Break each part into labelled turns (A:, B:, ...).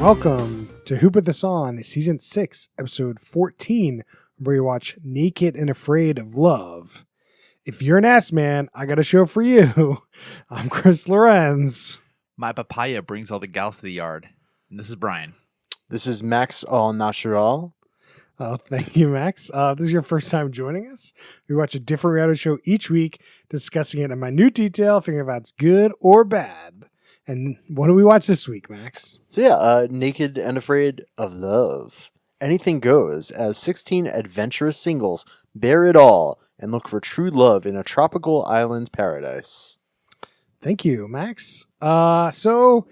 A: Welcome to Who Put This On, Season 6, Episode 14, where you watch Naked and Afraid of Love. If you're an ass man, I got a show for you. I'm Chris Lorenz.
B: My papaya brings all the gals to the yard. And this is Brian.
C: This is Max All Natural.
A: Oh, thank you, Max. This is your first time joining us. We watch a different reality show each week, discussing it in minute detail, figuring out if it's good or bad. And what do we watch this week, Max?
C: So Naked and Afraid of Love. Anything goes as 16 adventurous singles bear it all and look for true love in a tropical island paradise.
A: Thank you, Max. So,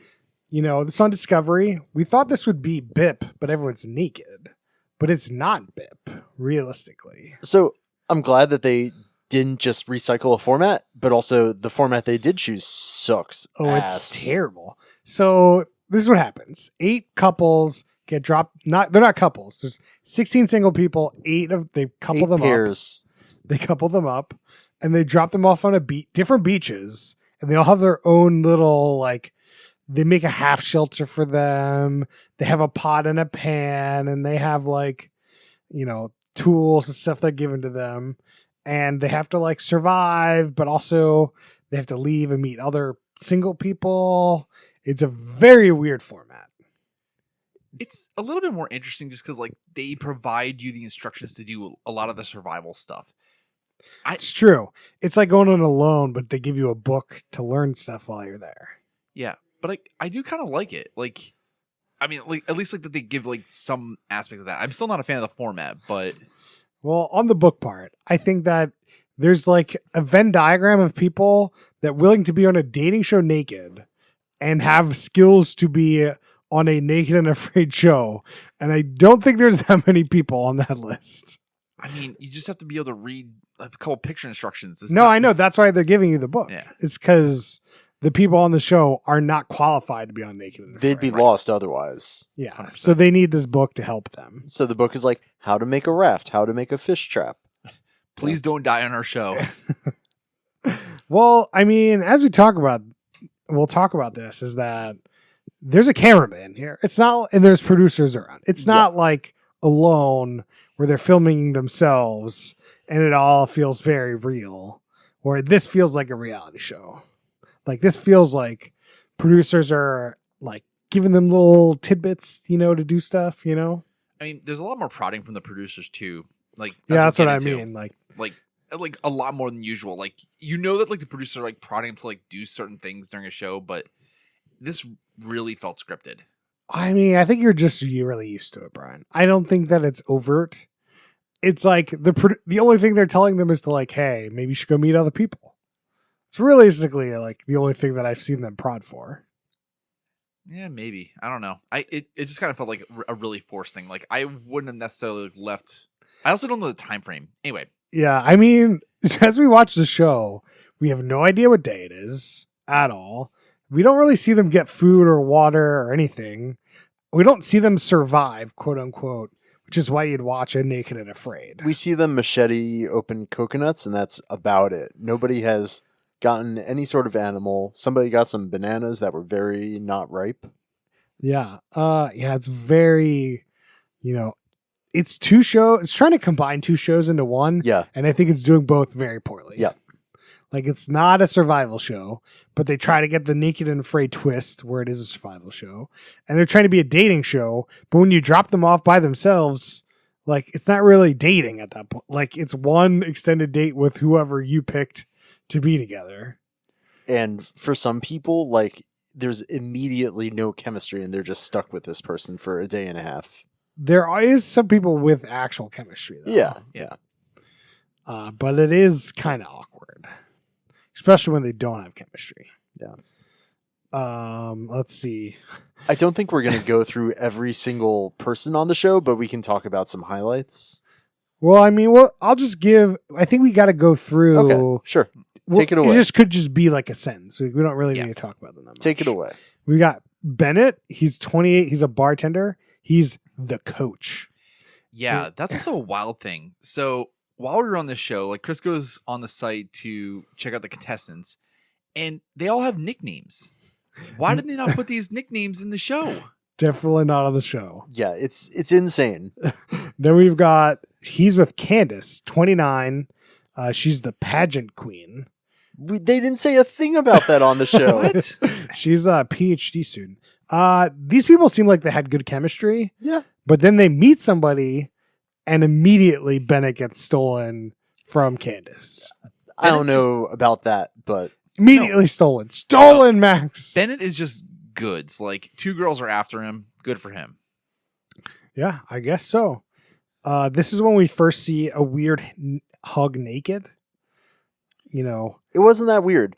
A: this on Discovery. We thought this would be BIP, but everyone's naked. But it's not BIP, realistically.
C: So I'm glad that they didn't just recycle a format, but also the format they did choose sucks.
A: Oh,
C: ass.
A: It's terrible. So this is what happens. 8 couples get dropped. They're not couples. There's 16 single people. They couple
C: 8
A: them
C: pairs.
A: up. They couple them up and they drop them off on different beaches, and they all have their own little, they make a half shelter for them. They have a pot and a pan, and they have tools and stuff that are given to them. And they have to survive, but also they have to leave and meet other single people. It's a very weird format.
B: It's a little bit more interesting just because they provide you the instructions to do a lot of the survival stuff.
A: It's true. It's like going on alone, but they give you a book to learn stuff while you're there.
B: Yeah, but I do kind of like it. At least that they give some aspect of that. I'm still not a fan of the format, but...
A: Well, on the book part, I think that there's a Venn diagram of people that are willing to be on a dating show naked and have skills to be on a Naked and Afraid show. And I don't think there's that many people on that list.
B: I mean, you just have to be able to read a couple picture instructions.
A: I know. That's why they're giving you the book.
B: Yeah.
A: It's because the people on the show are not qualified to be on Naked and Afraid.
C: They'd be lost otherwise.
A: Yeah.
B: 100%.
A: So they need this book to help them.
C: So the book is how to make a raft, how to make a fish trap.
B: Please don't die on our show.
A: Well, I mean, as we'll talk about this, is that there's a cameraman here. It's not, and there's producers around. It's not Alone where they're filming themselves and it all feels very real, where this feels like a reality show. This feels like producers are giving them little tidbits, to do stuff,
B: I mean, there's a lot more prodding from the producers too.
A: That's what I mean.
B: Like a lot more than usual. That the producers are prodding them to do certain things during a show, but this really felt scripted.
A: I mean, I think you're really used to it, Brian. I don't think that it's overt. It's the only thing they're telling them is to hey, maybe you should go meet other people. It's realistically the only thing that I've seen them prod for.
B: Yeah, maybe. I don't know. It just kind of felt like a really forced thing. I wouldn't have necessarily left. I also don't know the time frame. Anyway.
A: Yeah, I mean, as we watch the show, we have no idea what day it is at all. We don't really see them get food or water or anything. We don't see them survive, quote unquote, which is why you'd watch a Naked and Afraid.
C: We see them machete open coconuts, and that's about it. Nobody has gotten any sort of animal. Somebody got some bananas that were very not ripe.
A: Yeah. It's very, it's 2 shows. It's trying to combine 2 shows into one.
C: Yeah.
A: And I think it's doing both very poorly.
C: Yeah.
A: It's not a survival show, but they try to get the Naked and Afraid twist where it is a survival show. And they're trying to be a dating show, but when you drop them off by themselves, it's not really dating at that point. It's one extended date with whoever you picked to be together.
C: And for some people, there's immediately no chemistry and they're just stuck with this person for a day and a half.
A: There is some people with actual chemistry, though.
C: Yeah.
A: But it is kind of awkward, especially when they don't have chemistry.
C: Yeah.
A: Let's see.
C: I don't think we're going to go through every single person on the show, but we can talk about some highlights.
A: Well, I mean, I think we got to go through.
C: Okay, sure. Take it away.
A: It just could just be a sentence. We don't really need to talk about them that much.
C: Take it away.
A: We got Bennett. He's 28. He's a bartender. He's the coach.
B: Yeah, that's also a wild thing. So while we were on this show, Chris goes on the site to check out the contestants, and they all have nicknames. Why did they not put these nicknames in the show?
A: Definitely not on the show.
C: Yeah, it's insane.
A: Then we've got, he's with Candace, 29. She's the pageant queen.
C: They didn't say a thing about that on the show.
B: What?
A: She's a PhD student. These people seem like they had good chemistry,
C: Yeah.
A: but then they meet somebody and immediately Bennett gets stolen from Candace.
C: I don't know about that, but
A: Immediately stolen. Stolen, Max.
B: Bennett is just goods. Like, 2 girls are after him. Good for him.
A: Yeah, I guess so. This is when we first see a weird hug naked. You know,
C: it wasn't that weird.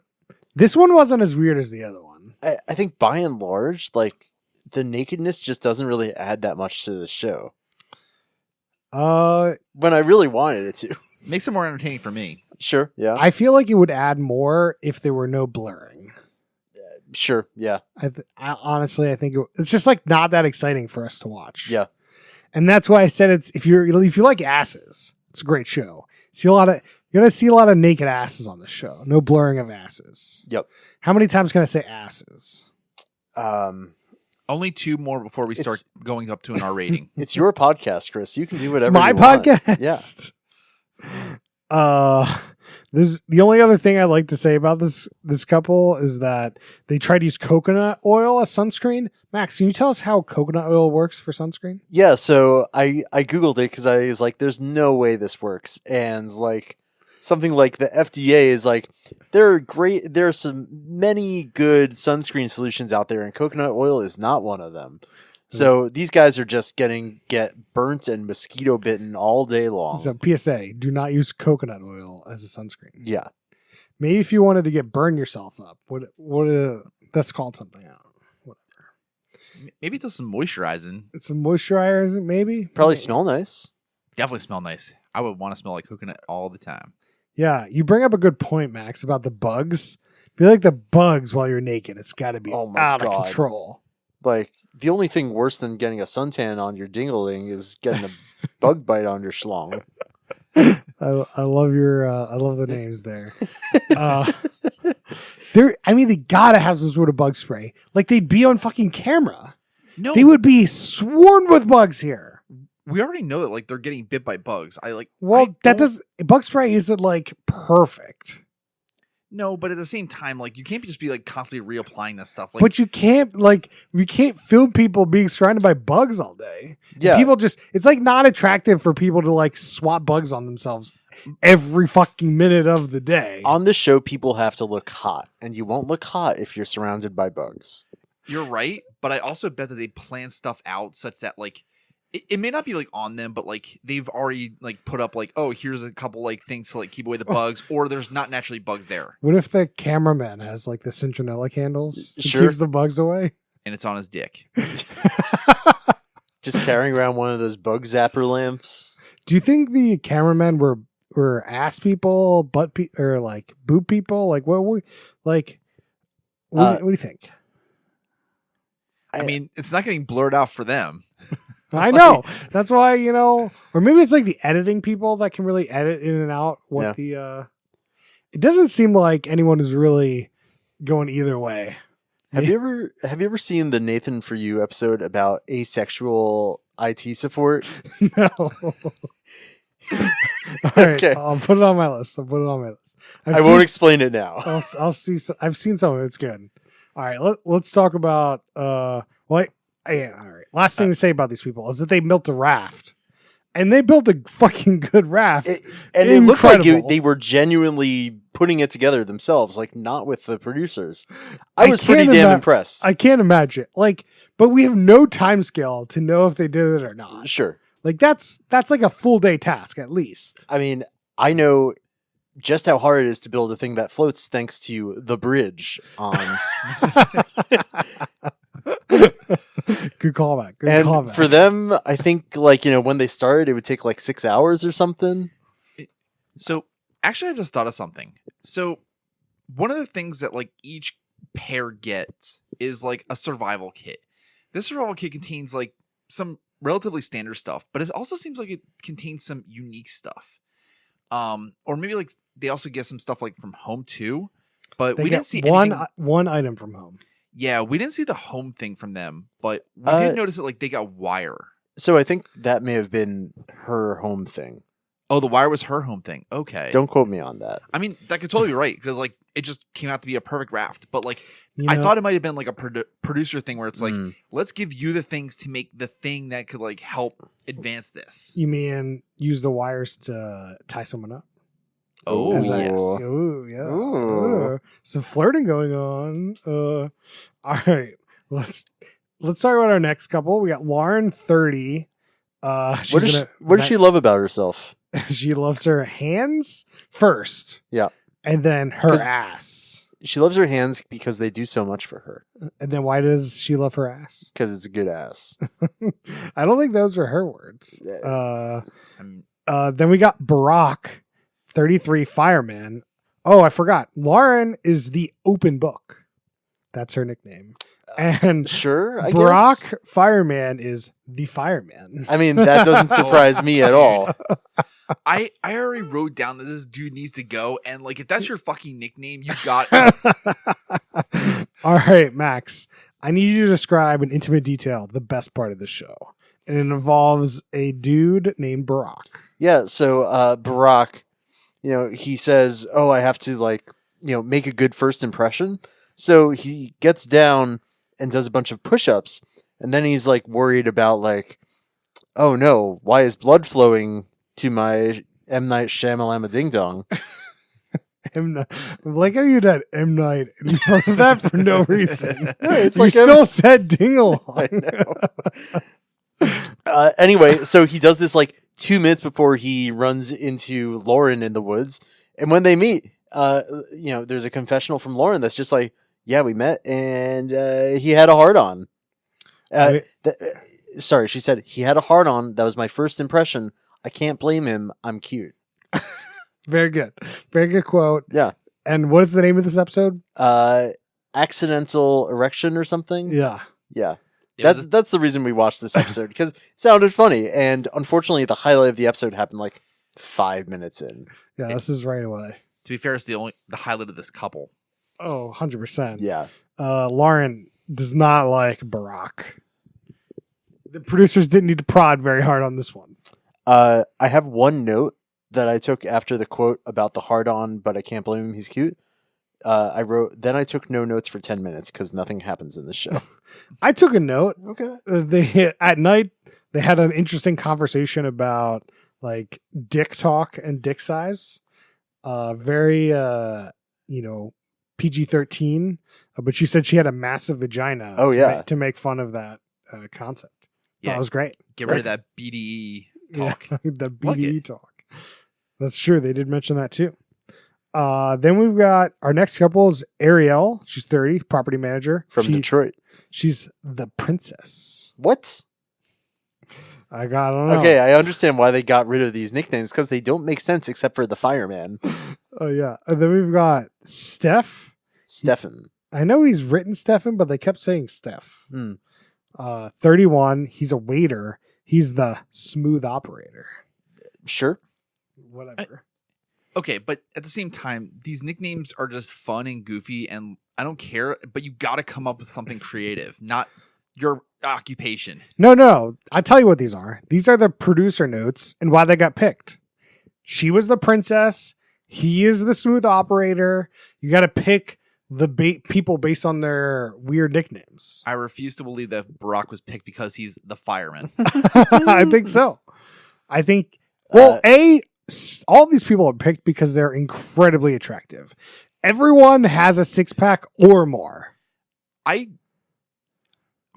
A: this one wasn't as weird as the other one.
C: I think by and large, like, the nakedness just doesn't really add that much to the show. When I really wanted it to.
B: Makes it more entertaining for me.
C: Sure, yeah.
A: I feel like it would add more if there were no blurring.
C: Sure, yeah.
A: I honestly, I think it's just like not that exciting for us to watch.
C: Yeah.
A: And that's why I said it's if you like asses, it's a great show. You're gonna see a lot of naked asses on the show. No blurring of asses.
C: Yep.
A: How many times can I say asses?
B: Only 2 more before we start going up to an R rating.
C: It's your podcast, Chris. You can do whatever
A: It's my
C: you want.
A: podcast. There's the only other thing I'd like to say about this couple is that they try to use coconut oil as sunscreen. Max, can you tell us how coconut oil works for sunscreen?
C: Yeah, so I Googled it because I was like, there's no way this works. And like something like the FDA is like, there are some many good sunscreen solutions out there, and coconut oil is not one of them. So these guys are just get burnt and mosquito bitten all day long.
A: So PSA, do not use coconut oil as a sunscreen.
C: Yeah.
A: Maybe if you wanted to burn yourself up, that's called something else.
B: Maybe it does some moisturizing.
A: It's a moisturizer, maybe.
C: Probably smell nice.
B: Definitely smell nice. I would want to smell like coconut all the time.
A: Yeah, you bring up a good point, Max, about the bugs. I feel like the bugs while you're naked, it's got to be
C: Oh my
A: out of
C: God.
A: control.
C: Like, the only thing worse than getting a suntan on your dingling is getting a bug bite on your schlong.
A: I love I love the names there. They gotta have some sort of bug spray. Like they'd be on fucking camera.
B: No,
A: They would be swarmed with bugs here.
B: we already know that like they're getting bit by bugs.
A: Bug spray isn't like perfect.
B: No, but at the same time, like you can't just be like constantly reapplying this stuff. Like,
A: But you can't film people being surrounded by bugs all day.
C: Yeah.
A: It's like not attractive for people to like swap bugs on themselves every fucking minute of the day.
C: On this show, people have to look hot, and you won't look hot if you're surrounded by bugs.
B: you're right, but I also bet that they plan stuff out such that like it may not be like on them, but like they've already like put up like, oh, here's a couple like things to like keep away the bugs, or there's not naturally bugs there,
A: What if the cameraman has like the citronella candles and
C: Sure.
A: keeps the bugs away?
B: and it's on his dick.
C: Just carrying around one of those bug zapper lamps.
A: Do you think the cameramen were ass people, or like boob people? Like what do you think?
B: I mean, it's not getting blurred out for them.
A: I know. That's why, or maybe it's like the editing people that can really edit in and out what it doesn't seem like anyone is really going either way.
C: Have you ever seen the Nathan For You episode about asexual IT support?
A: No. All right.
C: Okay.
A: I'll put it on my list.
C: I won't explain it now.
A: I'll see. I've seen some of it. It's good. All right. Let's talk about, all right. Last thing to say about these people is that they built a raft. And they built a fucking good raft.
C: It looks like
A: Incredible.
C: they were genuinely putting it together themselves, like not with the producers. I was pretty
A: can't
C: damn impressed.
A: I can't imagine. But we have no time scale to know if they did it or not.
C: Sure.
A: Like that's like a full day task at least.
C: I mean, I know just how hard it is to build a thing that floats thanks to the bridge on.
A: Good callback.
C: And for them, I think when they started, it would take like 6 hours or something.
B: So actually, I just thought of something. So one of the things that like each pair gets is like a survival kit. This survival kit contains like some relatively standard stuff, but it also seems like it contains some unique stuff. Or maybe like they also get some stuff like from home too. But
A: they
B: we
A: get
B: didn't see
A: one
B: anything.
A: one item from home.
B: Yeah, we didn't see the home thing from them, but we
C: Uh,
B: did notice that like they got wire.
C: So I think that may have been her home thing.
B: Oh, the wire was her home thing. Okay.
C: Don't quote me on that.
B: I mean, that could totally be right because like it just came out to be a perfect raft. But like
A: You
B: I
A: know?
B: thought it might have been like a producer thing where it's like,
C: Mm.
B: let's give you the things to make the thing that could like help advance this.
A: You mean use the wires to tie someone up?
B: Oh,
A: Is that-
B: yes.
A: Ooh, yeah.
C: Ooh.
A: Ooh. Some flirting going on. All right. Let's talk about our next couple. We got Lauren, 30.
C: What
A: She's
C: does
A: gonna-
C: she love about herself?
A: she loves her hands first.
C: Yeah.
A: And then her
C: 'Cause-
A: ass.
C: She loves her hands because they do so much for her.
A: And then why does she love her ass?
C: Because it's a good ass.
A: I don't think those were her words.
B: I'm-
A: Then we got Barack, 33, fireman. Oh, I forgot. Lauren is the open book. That's her nickname. And
C: Sure, I
A: Barack,
C: guess.
A: fireman, is the fireman.
C: I mean, that doesn't surprise me at all.
B: I already wrote down that this dude needs to go, and like if that's your fucking nickname, you got
A: All right, Max. I need you to describe in intimate detail the best part of the show. And it involves a dude named Barack.
C: Yeah, so Barack, he says, "Oh, I have to make a good first impression." So he gets down and does a bunch of push-ups, and then he's like worried about like, "Oh no, why is blood flowing to my M Night Shyamalama Ding Dong?"
A: M. Night. Like how you did M. Night in front of that for no reason.
C: No, it's
A: you
C: like
A: still said ding-along.
C: I know. Anyway, so he does this like 2 minutes before he runs into Lauren in the woods, and when they meet, there's a confessional from Lauren that's just like, "Yeah, we met, and he had a hard on." Sorry, she said he had a hard on. That was my first impression. I can't blame him. I'm cute.
A: Very good. Very good quote.
C: Yeah.
A: And what is the name of this episode?
C: Accidental erection or something.
A: Yeah.
C: Yeah.
B: Yeah,
C: That's the reason we watched this episode, because it sounded funny, and unfortunately the highlight of the episode happened like 5 minutes in.
A: Yeah, this is right away.
B: to be fair, it's the highlight of this couple.
A: Oh, 100%.
C: Yeah.
A: Lauren does not like Barack. The producers didn't need to prod very hard on this one.
C: I have one note that I took after the quote about the hard on, but I can't blame him, he's cute. I wrote, then I took no notes for 10 minutes because nothing happens in this show.
A: I took a note.
C: Okay.
A: They at night they had an interesting conversation about like dick talk and dick size. Very PG-13, but she said she had a massive vagina.
C: Oh, yeah.
A: to make fun of that concept.
B: Yeah,
A: That was great.
B: get rid of that BDE talk.
A: Yeah, the
B: Like
A: BDE
B: it.
A: talk. That's true. They did mention that too. Then we've got our next couple is Ariel. She's 30, property manager.
C: From Detroit.
A: She's the princess.
C: What?
A: I don't know.
C: Okay, I understand why they got rid of these nicknames, because they don't make sense except for the fireman.
A: Oh, yeah. And then we've got Steph.
C: Stefan.
A: I know he's written Stefan, but they kept saying Steph.
C: Hmm.
A: 31. He's a waiter. He's the smooth operator.
C: Sure.
A: Whatever.
B: Okay, but at the same time, these nicknames are just fun and goofy, and I don't care, but you got to come up with something creative, not your occupation.
A: No. I tell you what these are. These are the producer notes and why they got picked. She was the princess. He is the smooth operator. You got to pick the people based on their weird nicknames.
B: I refuse to believe that Barack was picked because he's the fireman.
A: I think so. I think, well, all these people are picked because they're incredibly attractive. Everyone has a 6-pack or more.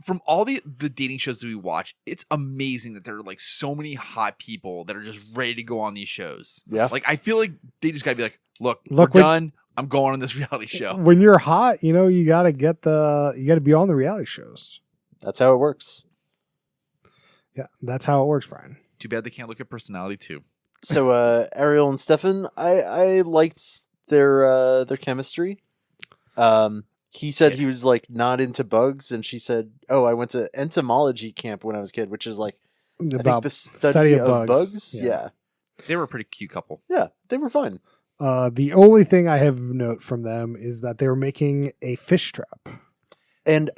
B: From all the dating shows that we watch, it's amazing that there are like so many hot people that are just ready to go on these shows.
C: Yeah.
B: Like I feel like they just gotta be like, look,
A: Look,
B: we're
A: when-
B: done. I'm going on this reality show.
A: When you're hot, you got to be on the reality shows.
C: That's how it works.
A: Yeah, that's how it works, Brian.
B: Too bad they can't look at personality too.
C: So Ariel and Stefan, I liked their chemistry. He said he was like not into bugs, and she said, "Oh, I went to entomology camp when I was a kid," which is like I think
A: About
C: the study of bugs. Yeah.
B: They were a pretty cute couple.
C: They were fun.
A: The only thing I have note from them is that they were making a fish trap.
C: And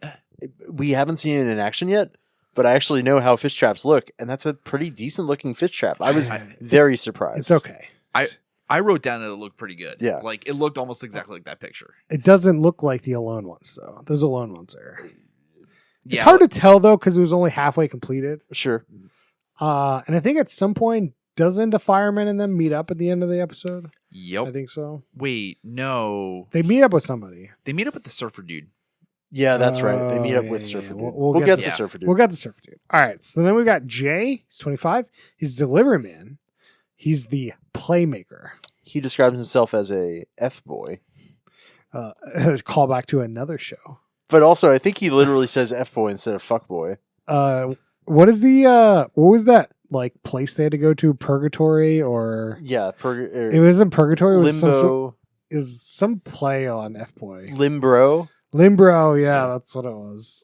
C: we haven't seen it in action yet, but I actually know how fish traps look, and that's a pretty decent looking fish trap. I was very surprised.
A: It's okay.
B: I wrote down that it looked pretty good.
C: Yeah.
B: Like it looked almost exactly like that picture.
A: It doesn't look like the Alone ones, though. Those Alone ones are. It's
B: Yeah,
A: hard to tell though because it was only halfway completed.
C: Sure.
A: And I think at some point, doesn't the fireman and them meet up at the end of the episode?
B: Yep.
A: I think so.
B: Wait, no.
A: They meet up with somebody.
B: They meet up with the surfer dude.
C: Yeah, that's right. They meet up
A: yeah,
C: with
A: yeah,
C: Surfer
A: yeah.
C: Dude.
A: We'll
C: We'll
A: get
C: get
A: to-
C: to
B: Yeah.
C: Surfer Dude.
A: We'll get the surfer dude. All right. So then we got Jay. He's 25. He's delivery man. He's the playmaker.
C: He describes himself as a F-boy.
A: Call back to another show.
C: But also, I think he literally says F-boy instead of fuckboy.
A: What is the what was that like place they had to go to? Purgatory or
C: Yeah,
A: it wasn't Purgatory. It was
C: Limbo.
A: it was some play on F Boy.
C: Limbro.
A: Limbro, yeah, that's what it was.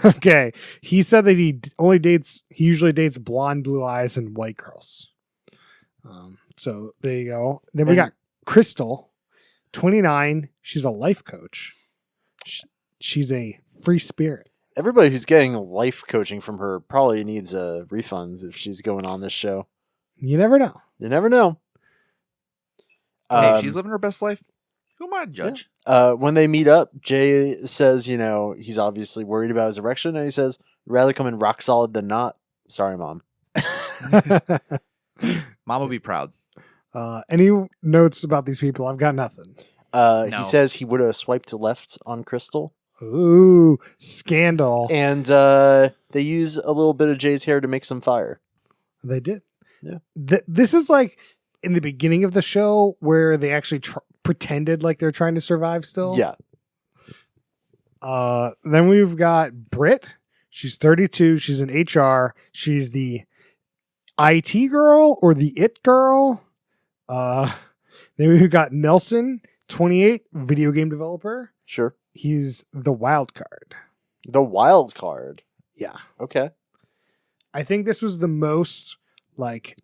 A: Okay. He said that he usually dates blonde, blue eyes, and white girls. So there you go. Then we
C: And-
A: got Crystal, 29. She's a life coach. She's a free spirit.
C: Everybody who's getting life coaching from her probably needs refunds if she's going on this show.
A: You never know.
C: You never know.
B: Hey,
C: Um,
B: she's living her best life. Who am I to judge?
C: when they meet up, Jay says, he's obviously worried about his erection, and he says, rather come in rock solid than not. Sorry, Mom.
B: Mom will be proud.
A: Any notes about these people? I've got nothing.
B: No.
C: He says he would have swiped left on Crystal.
A: Ooh, scandal.
C: And they use a little bit of Jay's hair to make some fire.
A: They did.
C: Yeah.
A: This is like in the beginning of the show where they actually pretended like they're trying to survive still.
C: Yeah.
A: Then we've got Britt. She's 32. She's in HR. She's the IT girl or the it girl. Then we've got Nelson, 28, video game developer.
C: Sure.
A: He's the wild card.
C: The wild card.
A: Yeah.
C: Okay.
A: I think this was the most like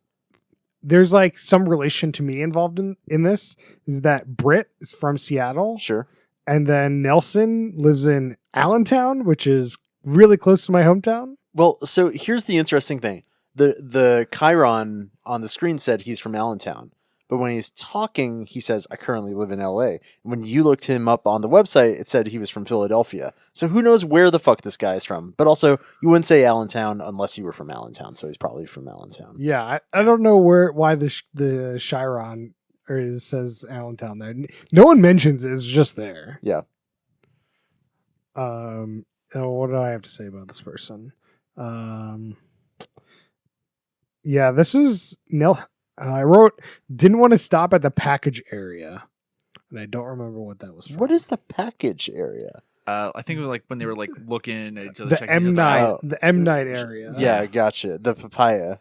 A: there's like some relation to me involved in this is that Britt is from Seattle
C: Sure.
A: and then Nelson lives in Allentown, which is really close to my hometown.
C: Well, so here's the interesting thing. The Chiron on the screen said he's from Allentown. But when he's talking, he says, I currently live in LA. And when you looked him up on the website, it said he was from Philadelphia. So who knows where the fuck this guy is from? But also, you wouldn't say Allentown unless you were from Allentown. So he's probably from Allentown.
A: Yeah, I don't know why the Chiron says Allentown there. No one mentions it, it's just there.
C: Yeah.
A: What do I have to say about this person? Yeah, this is I wrote didn't want to stop at the package area, and I don't remember what that was from.
C: What is the package area?
B: I think it was like when they were like looking at each other.
A: the
B: checking
A: M
B: each other
A: night
B: out.
A: the M night area?
C: Yeah, gotcha. The papaya.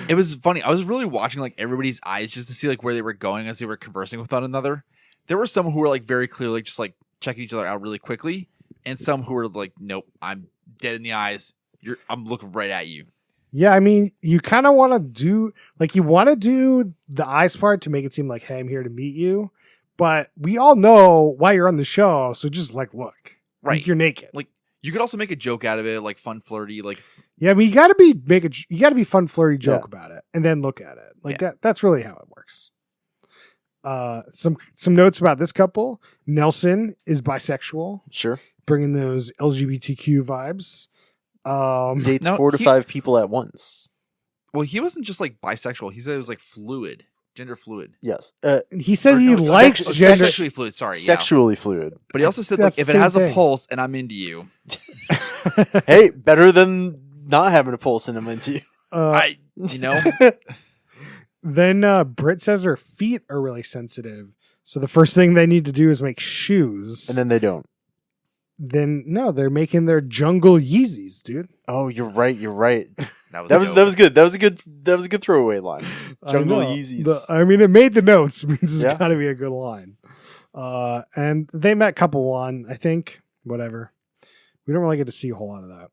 B: It was funny. I was really watching like everybody's eyes just to see like where they were going as they were conversing with one another. There were some who were like very clearly just like checking each other out really quickly, and some who were like, "Nope, I'm dead in the eyes. I'm looking right at you."
A: Yeah, I mean, you kind of want to do the eyes part to make it seem like, hey, I'm here to meet you. But we all know why you're on the show, so just like look,
B: Right.
A: like you're naked.
B: Like you could also make a joke out of it, like fun, flirty, like
A: Yeah, I mean, you got to be fun, flirty joke about it, and then look at it like that. That's really how it works. Some notes about this couple. Nelson is bisexual,
C: Sure.
A: bringing those LGBTQ vibes.
C: Dates
B: No,
C: 4 to
B: he-
C: 5 people at once.
B: well, he wasn't just like bisexual. He said it was like fluid, gender fluid.
C: Yes.
A: He says
B: Or
A: he
B: no,
A: likes
B: sex-
A: gender.
B: sexually fluid. Sorry, yeah.
C: Sexually fluid.
B: But he also said
A: That's
B: like if
A: the
B: it
A: same
B: has
A: thing.
B: a pulse and I'm into you,
C: Hey, better than not having a pulse in him into you.
B: I you know.
A: Then Britt says her feet are really sensitive, so the first thing they need to do is make shoes.
C: And then they don't.
A: Then no, they're making their jungle Yeezys, dude.
C: Oh, you're right. You're right.
B: That was
C: That was
B: dope.
C: good. That was a good throwaway line. Jungle
A: I know.
C: Yeezys.
A: I mean, it made the notes. Means it's
C: Yeah.
A: got to be a good line. And they met couple one, I think. Whatever. We don't really get to see a whole lot of that.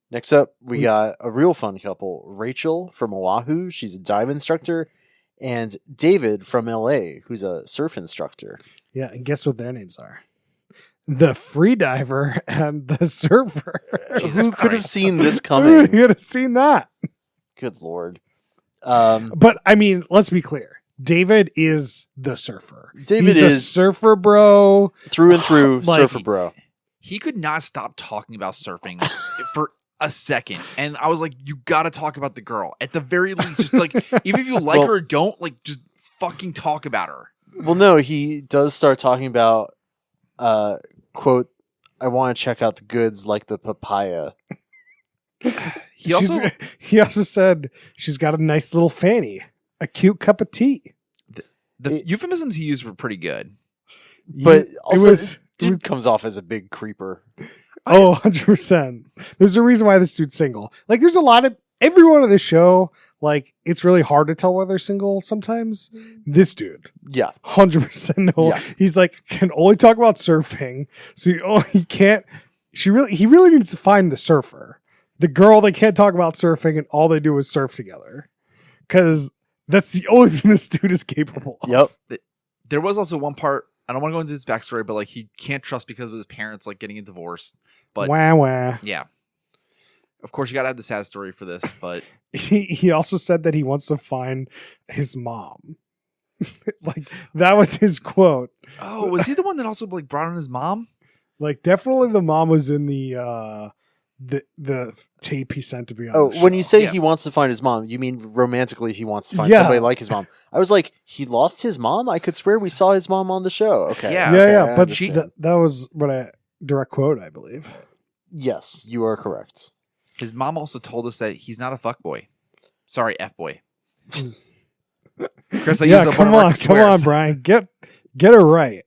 C: Next up, we got a real fun couple. Rachel from Oahu. She's a dive instructor. and David from LA, who's a surf instructor.
A: Yeah, and guess what their names are? The freediver and the surfer.
B: Jesus
C: Who could have
B: Christ.
C: seen this
A: Who
C: coming?
A: could have seen that?
C: Good Lord.
A: But I mean, let's be clear. David is the surfer.
C: David
A: He's a
C: is
A: surfer bro.
C: through and through
A: Like-
C: surfer bro.
B: He could not stop talking about surfing for a second. And I was like, you got to talk about the girl. At the very least, just like, even if you like
C: Well-
B: her or don't, like, just fucking talk about her.
C: Well, no, he does start talking about, quote, I want to check out the goods like the papaya.
B: He also,
A: He also said she's got a nice little fanny, a cute cup of tea.
B: the euphemisms he used were pretty good.
C: But also,
A: it was
C: dude comes off as a big creeper.
A: 100%. There's a reason why this dude's single. Like, there's a lot of everyone on this show. Like, it's really hard to tell whether they're single sometimes. This dude,
C: Yeah.
A: 100% no.
C: Yeah.
A: He's like, can only talk about surfing. So he can't. He really needs to find the surfer. The girl, they can't talk about surfing, and all they do is surf together. Because that's the only thing this dude is capable of.
C: Yep.
B: There was also one part, I don't want to go into his backstory, but like, he can't trust because of his parents, like, getting a divorce. But
A: Wah wah.
B: yeah. Of course, you got to have the sad story for this, but
A: He also said that he wants to find his mom. Like, that was his quote.
B: oh, was he the one that also like brought in his mom?
A: Like, definitely the mom was in the tape he sent to be on.
C: Oh,
A: the
C: when you
A: show.
C: say
B: Yeah.
C: he wants to find his mom, you mean romantically he wants to find
A: Yeah.
C: somebody like his mom. I was like, he lost his mom? I could swear we saw his mom on the show. Okay.
B: Yeah.
C: okay,
A: yeah,
C: I
A: but
C: understand.
A: that was what a direct quote, I believe.
C: Yes, you are correct.
B: His mom also told us that he's not a fuckboy. Sorry, F-boy. Chris, I
A: Yeah,
B: used up
A: come
B: one of our
A: on,
B: swears.
A: Brian, get it right.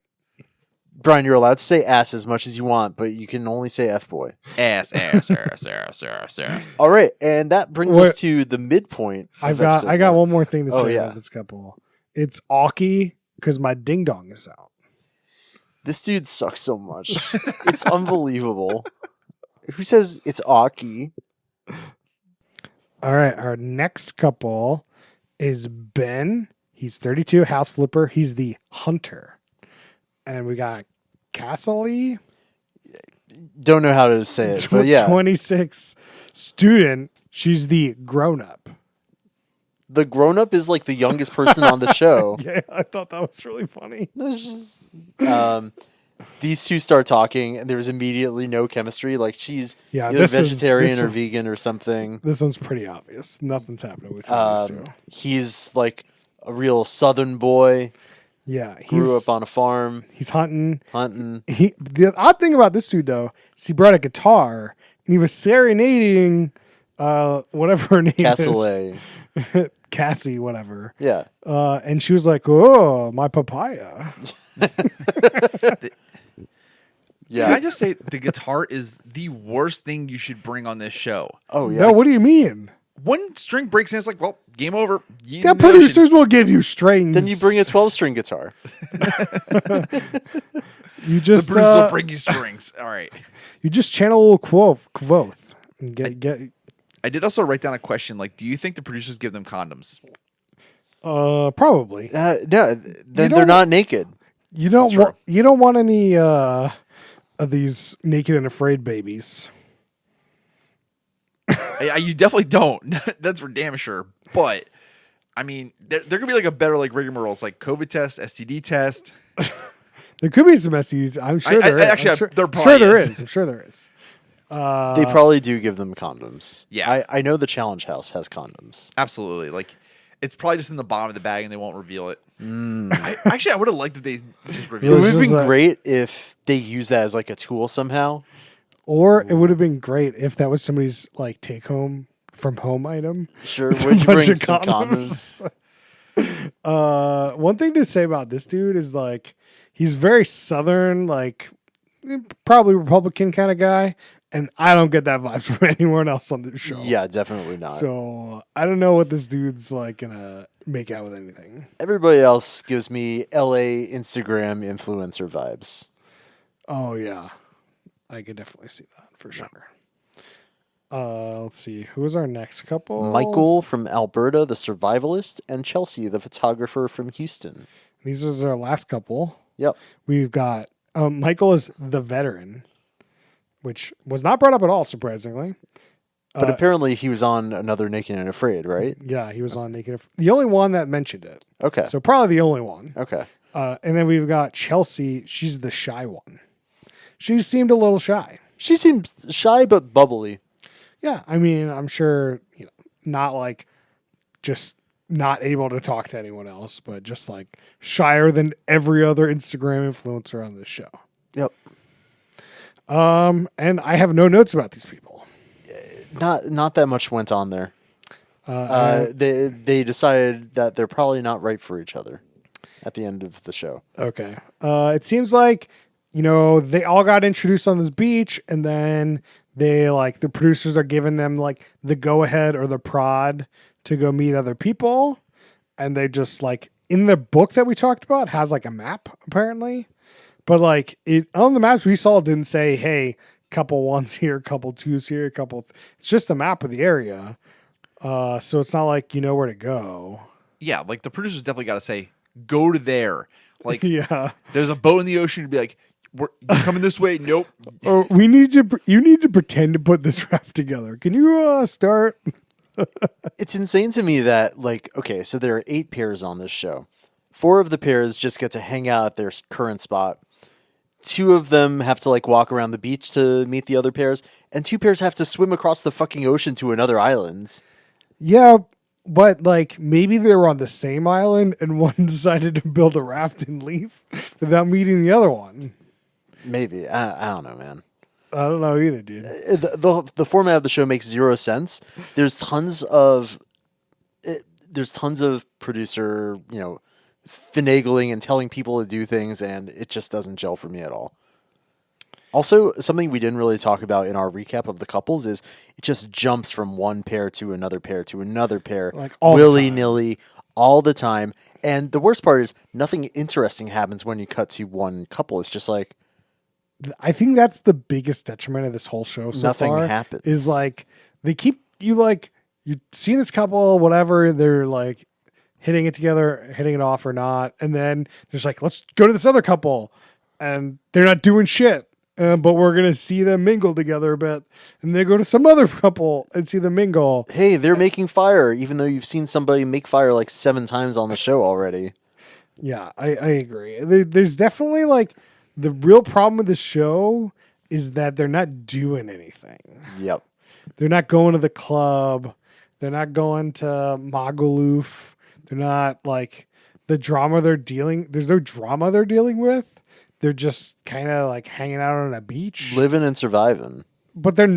C: Brian, you're allowed to say ass as much as you want, but you can only say F boy.
B: Ass, ass, ass, ass, ass, ass.
C: All right, and that brings
A: Wait.
C: us to the midpoint.
A: I
C: of
A: got
C: episode
A: one more thing to
C: Oh,
A: say
C: yeah.
A: about this couple. It's Aki because my ding dong is out.
C: This dude sucks so much. It's unbelievable. Who says it's Aki?
A: All right, our next couple is Ben. He's 32, house flipper. He's the hunter. And we got Castley,
C: Don't know how to say it, but yeah.
A: 26, student. She's the grown up.
C: The grown up is like the youngest person on the show.
A: Yeah, I thought that was really funny.
C: There's just these two start talking, and there's immediately no chemistry. Like she's
A: Yeah,
C: either
A: this is-
C: vegetarian
A: this
C: or
A: one-
C: vegan or something.
A: This one's pretty obvious. Nothing's happening between these two.
C: He's like a real Southern boy.
A: Yeah,
C: Grew up on a farm,
A: he's hunting.
C: hunting.
A: The odd thing about this dude though is he brought a guitar and he was serenading whatever her name
C: Cassoulet.
A: is. Cassie, whatever.
C: Yeah.
A: And she was like, "Oh, my papaya."
C: Yeah.
B: Can I just say the guitar is the worst thing you should bring on this show?
C: Oh yeah.
A: No, what do you mean?
B: One string breaks and it's like, well, game over. You
A: Yeah,
B: know, should-
A: producers will give you strings.
C: Then you bring a 12-string guitar.
A: You
B: The
A: just
B: producers will bring you strings. All right.
A: you just channel a little quoth and get
B: I did also write down a question like, do you think the producers give them condoms?
A: probably.
C: No, then they're
A: don't-
C: not naked.
A: You don't
B: That's true.
A: want any of these naked and afraid babies.
B: You definitely don't. That's for damn sure. But I mean, there could be like a better like rigmaroles, like COVID test, STD test.
A: There could be some STDs. I'm sure there is.
B: actually,
A: I'm sure,
B: there probably
A: sure there
B: is.
A: is. I'm sure there is.
C: They probably do give them condoms.
B: Yeah.
C: I know the Challenge House has condoms.
B: Absolutely. Like, it's probably just in the bottom of the bag and they won't reveal it. I would have liked if they just
C: It
B: revealed
A: was
C: would
B: it.
C: have
A: just
C: been
A: like-
C: great if they use that as like a tool somehow.
A: Or it would have been great if that was somebody's like take home from home item.
C: Sure.
A: It's a
C: Would you
A: bunch
C: bring
A: of
C: some condoms?
A: One thing to say about this dude is like he's very southern, like probably Republican kind of guy, and I don't get that vibe from anyone else on this show.
C: Yeah, definitely not.
A: So I don't know what this dude's like gonna make out with anything.
C: Everybody else gives me LA Instagram influencer vibes.
A: Oh yeah, I could definitely see that for sure. Let's see. Who is our next couple?
C: Michael from Alberta, the survivalist, and Chelsea, the photographer from Houston.
A: These are our last couple.
C: Yep.
A: We've got Michael is the veteran, which was not brought up at all, surprisingly.
C: But apparently he was on another Naked and Afraid, right?
A: Yeah, he was on Naked. The only one that mentioned it.
C: Okay.
A: So probably the only one.
C: Okay.
A: And then we've got Chelsea. She's the shy one. She seemed a little shy.
C: She seems shy but bubbly.
A: Yeah, I mean, I'm sure, not like just not able to talk to anyone else, but just like shyer than every other Instagram influencer on this show.
C: Yep.
A: And I have no notes about these people.
C: Not that much went on there.
A: And-
C: They decided that they're probably not right for each other at the end of the show.
A: Okay. It seems like, they all got introduced on this beach, and then the producers are giving them like the go ahead or the prod to go meet other people. And they just in the book that we talked about has like a map apparently, but on the maps we saw it didn't say, hey, couple ones here, couple twos here, it's just a map of the area. So it's not like you know where to go.
B: Yeah, like the producers definitely got to say, go to there. Like,
A: Yeah.
B: there's a boat in the ocean to be like, you're coming this way. Nope.
A: Or you need to pretend to put this raft together. Can you start?
C: It's insane to me that okay, so there are 8 pairs on this show. 4 of the pairs just get to hang out at their current spot. 2 of them have to walk around the beach to meet the other pairs, and 2 pairs have to swim across the fucking ocean to another island.
A: Yeah, but maybe they were on the same island and one decided to build a raft and leave without meeting the other one.
C: Maybe. I don't know, man.
A: I don't know either, dude.
C: The format of the show makes 0 sense. There's tons of producer, finagling and telling people to do things, and it just doesn't gel for me at all. Also, something we didn't really talk about in our recap of the couples is it just jumps from one pair to another pair to another pair,
A: all the time.
C: willy-nilly, all the time. And the worst part is nothing interesting happens when you cut to one couple. It's just
A: I think that's the biggest detriment of this whole show so
C: Nothing
A: far.
C: happens.
A: Is they keep you're seeing this couple, whatever, they're hitting it together, hitting it off or not, and then there's let's go to this other couple, and they're not doing shit. But we're gonna see them mingle together a bit, and they go to some other couple and see them mingle.
C: hey, they're making fire, even though you've seen somebody make fire 7 times on the show already.
A: Yeah, I agree. There's definitely the real problem with the show is that they're not doing anything.
C: Yep.
A: They're not going to the club. They're not going to Magaluf. They're not the drama they're dealing. There's no drama they're dealing with. They're just kind of hanging out on a beach.
C: Living and surviving.
A: But they're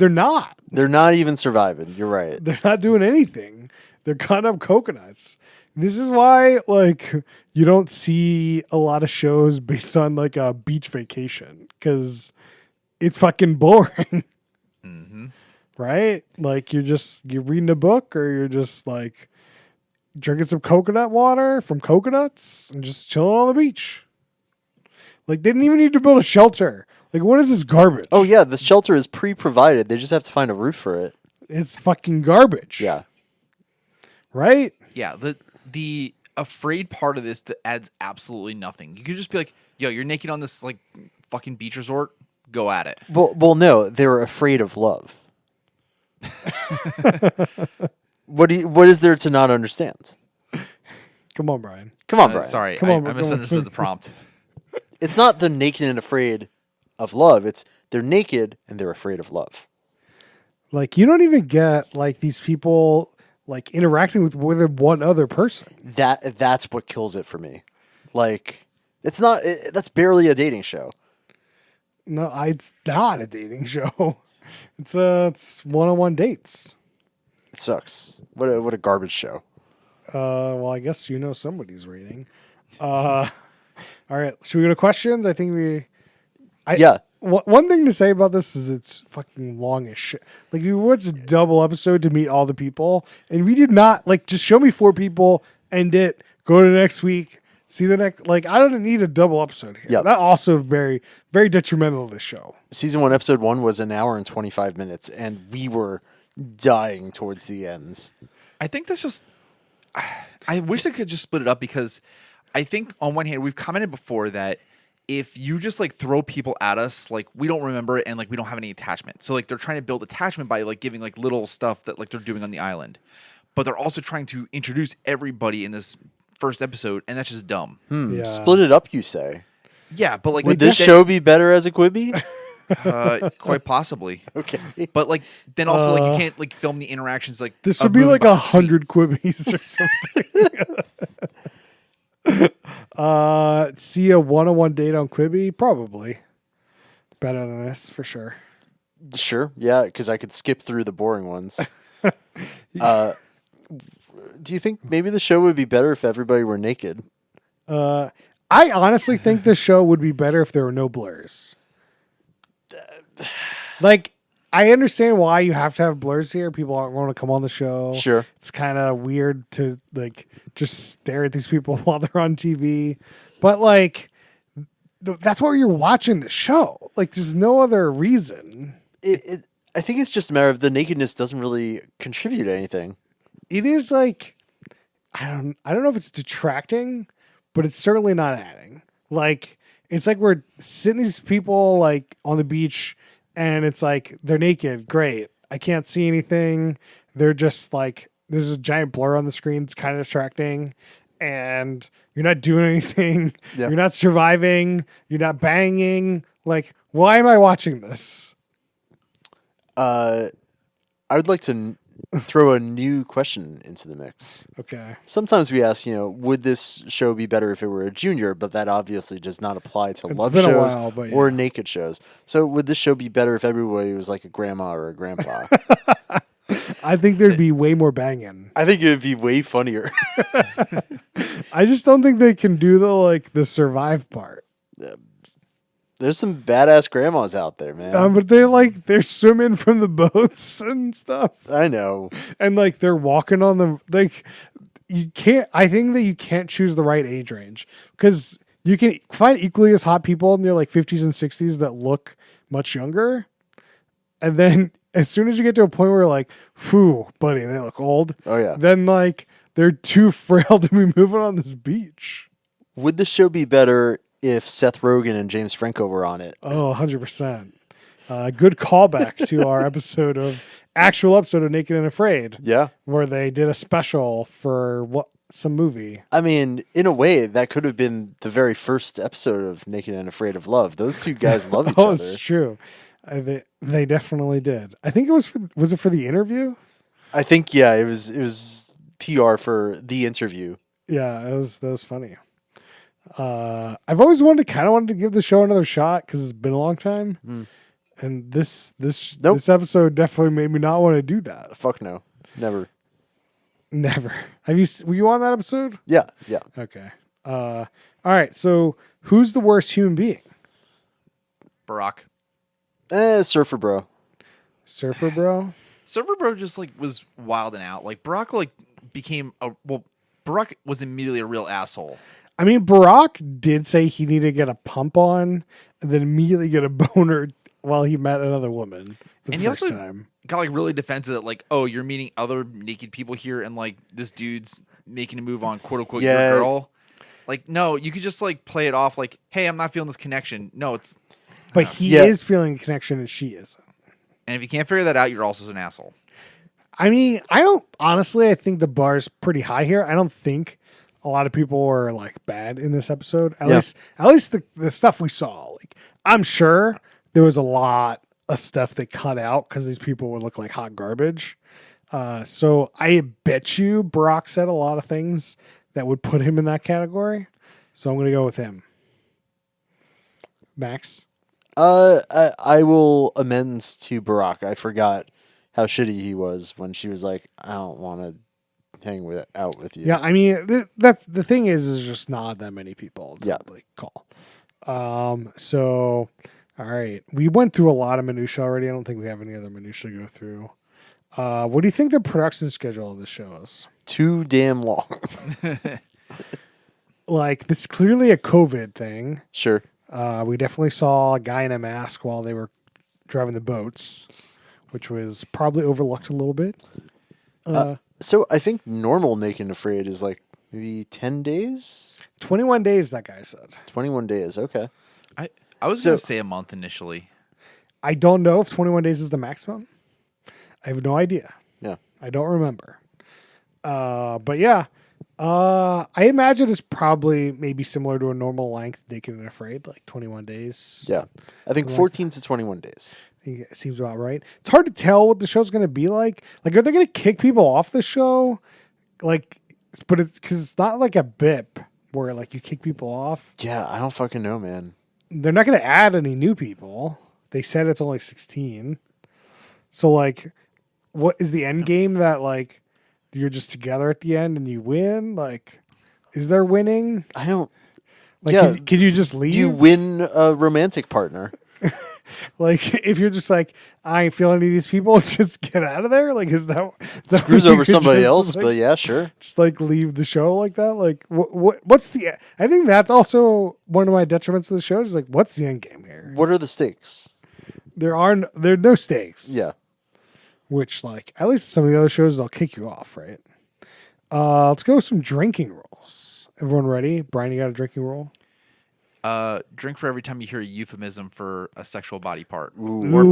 A: not.
C: They're not even surviving. You're right.
A: They're not doing anything. They're cutting up coconuts. This is why you don't see a lot of shows based on a beach vacation because it's fucking boring.
B: Mm-hmm.
A: Right? You're reading a book or you're just drinking some coconut water from coconuts and just chilling on the beach. They didn't even need to build a shelter. What is this garbage?
C: Oh, yeah. The shelter is pre-provided. They just have to find a roof for it.
A: It's fucking garbage.
C: Yeah.
A: Right?
B: Yeah, the afraid part of this adds absolutely nothing. You could just be like, yo, you're naked on this fucking beach resort. Go at it.
C: Well, no. They were afraid of love. What is there to not understand?
A: Come on, Brian.
C: Come on, Brian.
B: Sorry,
A: Come on,
B: I
A: come on.
B: misunderstood the prompt.
C: It's not the naked and afraid of love. It's they're naked and they're afraid of love.
A: You don't even get these people interacting with more than one other person.
C: That's what kills it for me. It's not. That's barely a dating show.
A: No, it's not a dating show. It's one-on-one dates.
C: It sucks. What a garbage show.
A: Well, I guess somebody's rating. All right, should we go to questions? I think
C: Yeah.
A: One thing to say about this is it's fucking long as shit. We watched a double episode to meet all the people, and we did not just show me 4 people, end it, go to next week, see the next. Like, I don't need a double episode here.
C: Yep.
A: That also very, very detrimental to the show.
C: Season 1, episode 1 was an hour and 25 minutes, and we were dying towards the ends.
B: I think that's just. I wish they could just split it up because I think on one hand we've commented before that if you just like throw people at us, like we don't remember it and like we don't have any attachment. So like they're trying to build attachment by like giving like little stuff that like they're doing on the island, but they're also trying to introduce everybody in this first episode, and that's just dumb.
A: Yeah.
C: Split it up, you say?
B: Yeah, but like
C: Would this show be better as a Quibi?
B: quite possibly.
C: Okay.
B: But like then also like you can't like film the interactions like
A: This
B: of
A: would be
B: moving
A: like
B: by
A: 100 Quibbies or something. See a one-on-one date on Quibi? Probably. Better than this, for sure.
C: Sure, yeah, because I could skip through the boring ones. Do you think maybe the show would be better if everybody were naked?
A: I honestly think the show would be better if there were no blurs. Like, I understand why you have to have blurs here. People aren't going to come on the show.
C: Sure.
A: It's kind of weird to like just stare at these people while they're on TV. But like, that's why you're watching the show. Like, there's no other reason.
C: I think it's just a matter of the nakedness doesn't really contribute to anything.
A: It is like, I don't know if it's detracting, but it's certainly not adding. Like, it's like we're sitting these people like on the beach and it's like they're naked. Great. I can't see anything. They're just like, there's a giant blur on the screen. It's kind of distracting. And you're not doing anything.
C: Yeah.
A: You're not surviving. You're not banging. Like, why am I watching this?
C: I would like to throw a new question into the mix.
A: Okay.
C: Sometimes we ask, would this show be better if it were a junior? But that obviously does not apply to
A: It's
C: love
A: been a
C: shows
A: while, but
C: or
A: yeah.
C: naked shows. So would this show be better if everybody was like a grandma or a grandpa?
A: I think there'd be way more banging.
C: I think it would be way funnier.
A: I just don't think they can do the survive part.
C: There's some badass grandmas out there, man.
A: But they're swimming from the boats and stuff,
C: I know.
A: and like they're walking on the like. You can't. I think that you can't choose the right age range because you can find equally as hot people in their like 50s and 60s that look much younger, and then as soon as you get to a point where you're like, "Whew, buddy, they look old,"
C: Oh, yeah.
A: then like they're too frail to be moving on this beach.
C: Would the show be better if Seth Rogen and James Franco were on it?
A: Oh, 100%. Good callback to our actual episode of Naked and Afraid,
C: Yeah.
A: where they did a special for some movie.
C: I mean, in a way, that could have been the very first episode of Naked and Afraid of Love. Those two guys love each
A: Oh,
C: other.
A: it's true. They definitely did. I think was it for the interview?
C: I think, yeah, it was PR for the interview.
A: Yeah, that was funny. I've always wanted to give the show another shot because it's been a long time, and this
C: Nope.
A: this episode definitely made me not want to do that.
C: Fuck no. Never.
A: Never. Were you on that episode?
C: Yeah, yeah.
A: Okay. All right. So who's the worst human being?
B: Barack.
C: Surfer Bro.
A: Surfer Bro?
B: Surfer Bro just like was wilding out. Like Barack like became Barack was immediately a real asshole.
A: I mean, Barack did say he needed to get a pump on and then immediately get a boner while he met another woman for the
B: And he
A: first
B: also
A: time.
B: got like really defensive that like, oh, you're meeting other naked people here and like this dude's making a move on quote unquote
C: Yeah.
B: your girl. Like, no, you could just like play it off like, hey, I'm not feeling this connection. No, it's
A: But he
C: Yeah.
A: is feeling a connection and she isn't.
B: and if you can't figure that out, you're also an asshole.
A: I mean, I think the bar's pretty high here. I don't think a lot of people were like bad in this episode. At least the stuff we saw. Like, I'm sure there was a lot of stuff they cut out because these people would look like hot garbage. So I bet you Barack said a lot of things that would put him in that category. So I'm going to go with him. Max?
C: I will amends to Barack. I forgot how shitty he was when she was like, I don't want to hang out with you.
A: Yeah, I mean, that's the thing is just not that many people to
C: Yeah.
A: like call. So, all right, we went through a lot of minutia already. I don't think we have any other minutia to go through. What do you think the production schedule of the show is?
C: Too damn long.
A: like this is clearly a COVID thing.
C: Sure.
A: We definitely saw a guy in a mask while they were driving the boats, which was probably overlooked a little bit.
C: So I think normal Naked and Afraid is like maybe 10 days?
A: 21 days, that guy said.
C: 21 days. Okay.
B: I was
C: So-
B: going to say a month initially.
A: I don't know if 21 days is the maximum. I have no idea.
C: Yeah.
A: I don't remember. But yeah, I imagine it's probably maybe similar to a normal length Naked and Afraid, like 21 days.
C: Yeah. I think
A: Like
C: 14 to 21 days.
A: I think it seems about right. It's hard to tell what the show's going to be like. Like, are they going to kick people off the show? Like, but it's because it's not like a BIP where like you kick people off.
C: Yeah, I don't fucking know, man.
A: They're not going to add any new people. They said it's only 16. So like, what is the end game that like you're just together at the end and you win? Like, is there winning?
C: I don't.
A: Like,
C: Yeah.
A: can you just leave?
C: You win a romantic partner.
A: Like, if you're just like, I ain't feeling any of these people, just get out of there. Like, is that
C: Screws
A: what you
C: over
A: could
C: somebody
A: just,
C: else,
A: like,
C: but yeah, sure.
A: just like leave the show like that? Like, what's the? I think that's also one of my detriments of the show. Is like, what's the end game here?
C: What are the stakes?
A: There are no stakes.
C: Yeah.
A: Which, like, at least some of the other shows, they'll kick you off, right? Let's go with some drinking rules. Everyone ready? Brian, you got a drinking rule?
B: Drink for every time you hear a euphemism for a sexual body part,
C: Ooh.
B: or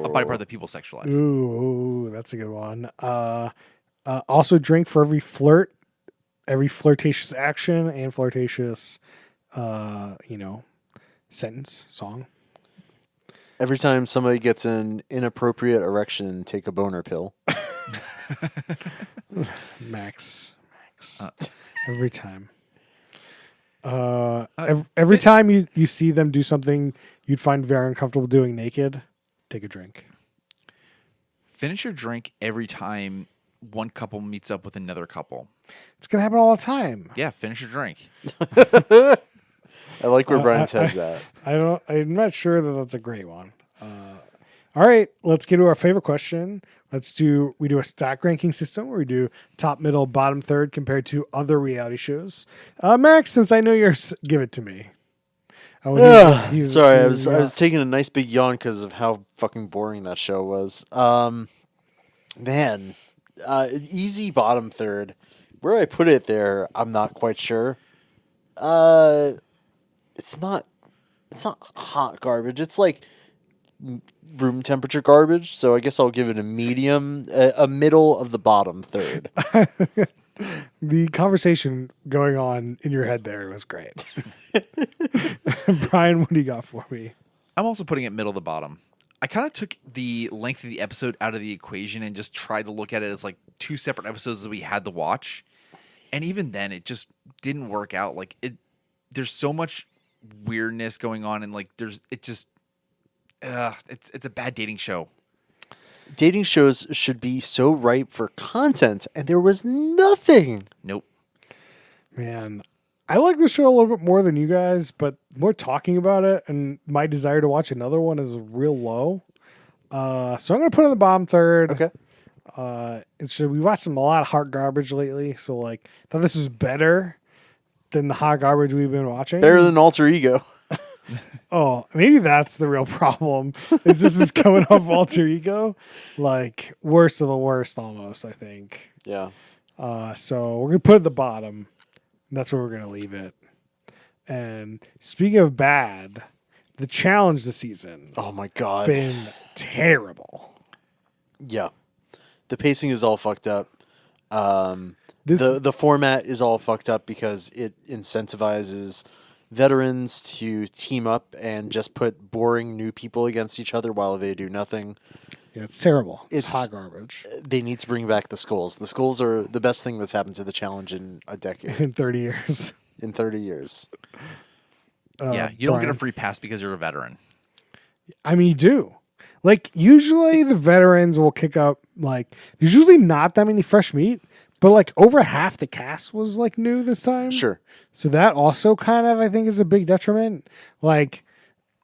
B: a body part that people sexualize.
A: Ooh, that's a good one. Also drink for every flirt, every flirtatious action, and flirtatious, sentence, song.
C: Every time somebody gets an inappropriate erection, take a boner pill.
A: Max.
B: Uh.
A: Every time. Every time you see them do something you'd find very uncomfortable doing naked, take a drink.
B: Finish your drink every time one couple meets up with another couple.
A: It's gonna happen all the time.
B: Yeah, finish your drink.
C: I like where Brian's head's at.
A: I'm not sure that that's a great one. All right, let's get to our favorite question. We do a stack ranking system where we do top, middle, bottom, third compared to other reality shows. Max, since I know yours, give it to me.
C: Sorry, I was taking a nice big yawn because of how fucking boring that show was. Man, easy bottom third. Where I put it there, I'm not quite sure. It's not hot garbage. It's like room temperature garbage. So I guess I'll give it a medium, a middle of the bottom third.
A: The conversation going on in your head there was great. Brian, what do you got for me?
B: I'm also putting it middle of the bottom. I kind of took the length of the episode out of the equation and just tried to look at it as like two separate episodes that we had to watch. And even then, it just didn't work out. Like there's so much weirdness going on, and like it's a bad dating show.
C: Dating shows should be so ripe for content, and there was nothing.
B: Nope.
A: Man, I like the show a little bit more than you guys, but more talking about it and my desire to watch another one is real low. So I'm going to put it in the bottom third.
C: Okay.
A: We watched a lot of hot garbage lately, so like thought this was better than the hot garbage we've been watching.
C: Better than Alter Ego.
A: Oh, maybe that's the real problem. This is coming off Alter Ego, like worst of the worst almost, I think.
C: Yeah.
A: So we're gonna put it at the bottom. And that's where we're gonna leave it. And speaking of bad, the challenge this season
C: Oh my god.
A: been terrible.
C: Yeah. The pacing is all fucked up.
A: This
C: The format is all fucked up because it incentivizes veterans to team up and just put boring new people against each other while they do nothing.
A: yeah, it's terrible. It's
C: It's-
A: hot garbage
C: They need to bring back the skulls. The skulls are the best thing that's happened to the challenge in a decade,
A: in 30 years.
C: in 30 years.
B: Yeah, you don't get a
A: Brian?
B: free pass because you're a veteran.
A: I mean, you do. Like, usually the veterans will kick up, like, there's usually not that many fresh meat, but, like, over half the cast was, like, new this time.
C: Sure.
A: So that also kind of, I think, is a big detriment. Like,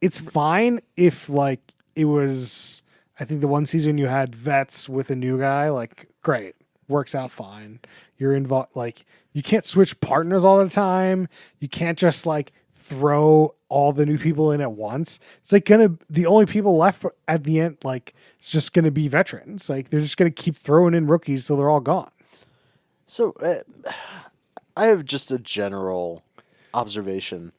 A: it's fine if, like, it was, I think the one season you had vets with a new guy, like, great. works out fine. You're involved, like, you can't switch partners all the time. You can't just like throw all the new people in at once. It's like the only people left at the end, like, it's just gonna be veterans. Like, they're just gonna keep throwing in rookies till they're all gone.
C: So, I have just a general observation.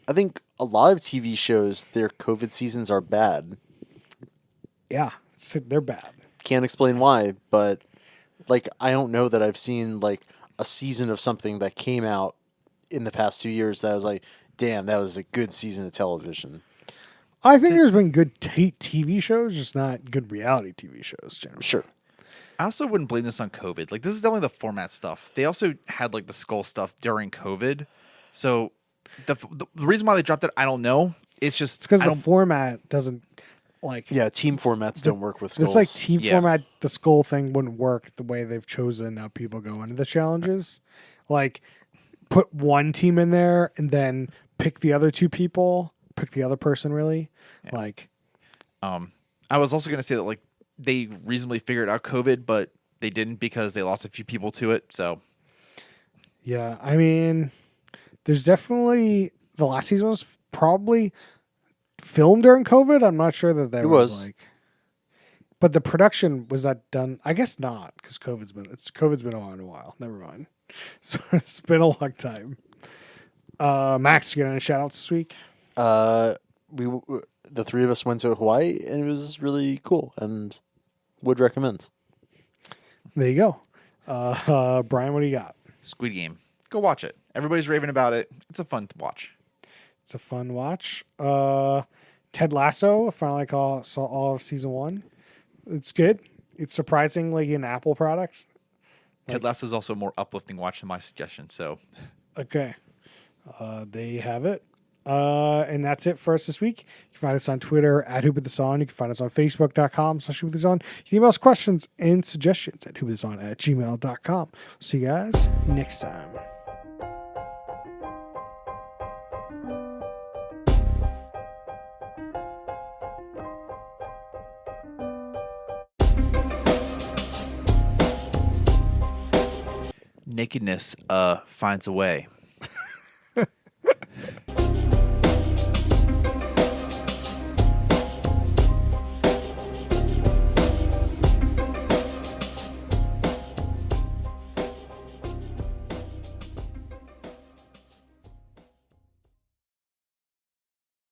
C: I think a lot of TV shows, their COVID seasons are bad.
A: Yeah, they're bad.
C: Can't explain why, but like I don't know that I've seen like a season of something that came out in the past 2 years that I was like, damn, that was a good season of television.
A: I think there's been good TV shows, just not good reality TV shows. Generally.
C: Sure.
B: I also wouldn't blame this on COVID. Like, this is definitely the format stuff. They also had like the Skull stuff during COVID, so the reason why they dropped it, I don't know. It's just
A: It's because the format doesn't like.
C: Yeah, team formats don't work with skulls.
A: It's like team
B: Yeah.
A: format. The Skull thing wouldn't work the way they've chosen how people go into the challenges. Like, put one team in there and then pick the other two people. Pick the other person, really.
B: Yeah.
A: Like,
B: I was also going to say that like they reasonably figured out COVID, but they didn't because they lost a few people to it. So
A: yeah, I mean, there's definitely the last season was probably filmed during COVID. I'm not sure that there was like, but the production was that done? I guess not, because COVID's been on a while. Never mind. So it's been a long time. Max, you got any shout outs this week?
C: The three of us went to Hawaii and it was really cool and would recommend.
A: There you go. Brian, what do you got?
B: Squid Game, go watch it. Everybody's raving about it. It's a fun watch.
A: It's a fun watch. Ted Lasso. I finally saw all of season 1. It's good. It's surprisingly an Apple product.
B: Ted Lasso is also a more uplifting watch than my suggestion. So
A: Okay. There you have it. And that's it for us this week. You can find us on Twitter at whoputthison. You can find us on Facebook.com/whoputthison. You can email us questions and suggestions at whoputthison@gmail.com. See you guys next time.
B: nakedness finds a way.